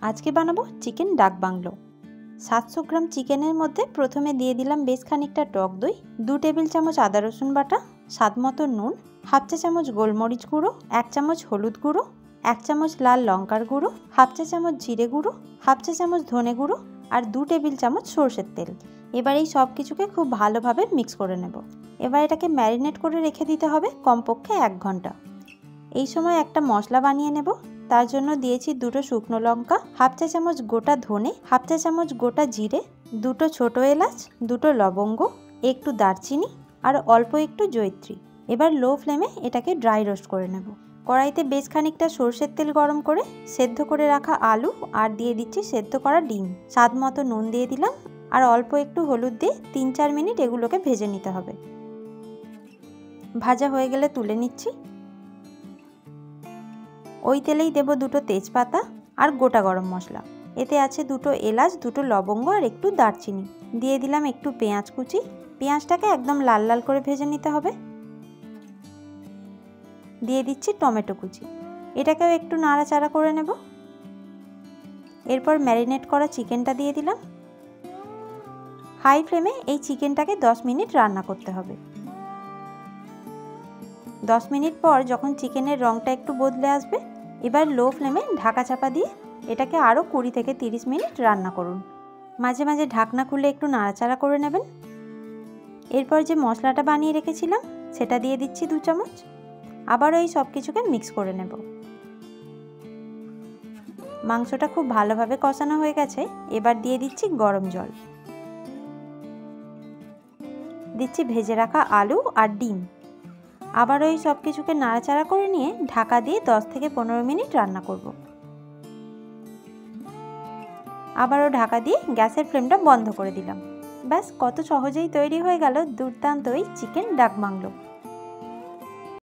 আজকে বানাবো চিকেন ডাক বাংলো। 700 গ্রাম চিকেনের মধ্যে প্রথমে দিয়ে দিলাম বেশ খানিকটা টক দই, 2 টেবিল চামচ আদা রসুন বাটা, স্বাদ মতো নুন, হাফ চা চামচ গোলমরিচ গুঁড়ো, 1 চামচ হলুদ গুঁড়ো, 1 চামচ লাল লঙ্কার গুঁড়ো, হাফ চা চামচ জিরে গুঁড়ো, হাফ চা চামচ ধনে গুঁড়ো আর 2 টেবিল চামচ সরষের তেল। এবার এই সব কিছুকে খুব ভালোভাবে মিক্স করে নেব। এবার এটাকে ম্যারিনেট করে রেখে দিতে হবে কমপক্ষে 1 ঘন্টা। এই সময় একটা মশলা বানিয়ে নেব। তার জন্য দিয়েছি 2টো শুকনো লঙ্কা, হাফ চা চামচ গোটা ধনে, হাফ চা চামচ গোটা জিরে, 2টো ছোটো এলাচ, 2টো লবঙ্গ, একটু দারচিনি আর অল্প একটু জয়িত্রী। এবার লো ফ্লেমে এটাকে ড্রাই রোস্ট করে নেব। কড়াইতে বেশ খানিকটা সরষের তেল গরম করে সেদ্ধ করে রাখা আলু আর দিয়ে দিচ্ছি সেদ্ধ করা ডিম, স্বাদ মতো নুন দিয়ে দিলাম আর অল্প একটু হলুদ দিয়ে 3-4 মিনিট এগুলোকে ভেজে নিতে হবে। ভাজা হয়ে গেলে তুলে নিচ্ছি। ওই তেলেই দেব 2টো তেজপাতা আর গোটা গরম মশলা। এতে আছে 2টো এলাচ, 2টো লবঙ্গ আর একটু দারচিনি। দিয়ে দিলাম একটু পেঁয়াজ কুচি। পেঁয়াজটাকে একদম লাল লাল করে ভেজে নিতে হবে। দিয়ে দিচ্ছি টমেটো কুচি। এটাকেও একটু নাড়াচাড়া করে নেব। এরপর ম্যারিনেট করা চিকেনটা দিয়ে দিলাম। হাই ফ্লেমে এই চিকেনটাকে 10 মিনিট রান্না করতে হবে। 10 মিনিট পর যখন চিকেনের রঙটা একটু বদলে আসবে, এবার লো ফ্লেমে ঢাকা চাপা দিয়ে এটাকে আরও 20 থেকে 30 মিনিট রান্না করুন। মাঝে মাঝে ঢাকনা খুলে একটু নাড়াচাড়া করে নেবেন। এরপর যে মশলাটা বানিয়ে রেখেছিলাম সেটা দিয়ে দিচ্ছি 2 চামচ। আবারও এই সব কিছুকে মিক্স করে নেব। মাংসটা খুব ভালোভাবে কষানো হয়ে গেছে। এবার দিয়ে দিচ্ছি গরম জল, দিচ্ছি ভেজে রাখা আলু আর ডিম। আবারও এই সব কিছুকে নাড়াচাড়া করে নিয়ে ঢাকা দিয়ে 10 থেকে 15 মিনিট রান্না করব। আবারও ঢাকা দিয়ে গ্যাসের ফ্লেমটা বন্ধ করে দিলাম। ব্যাস, কত সহজেই তৈরি হয়ে গেল দুর্দান্ত এই চিকেন ডাক বাংলো।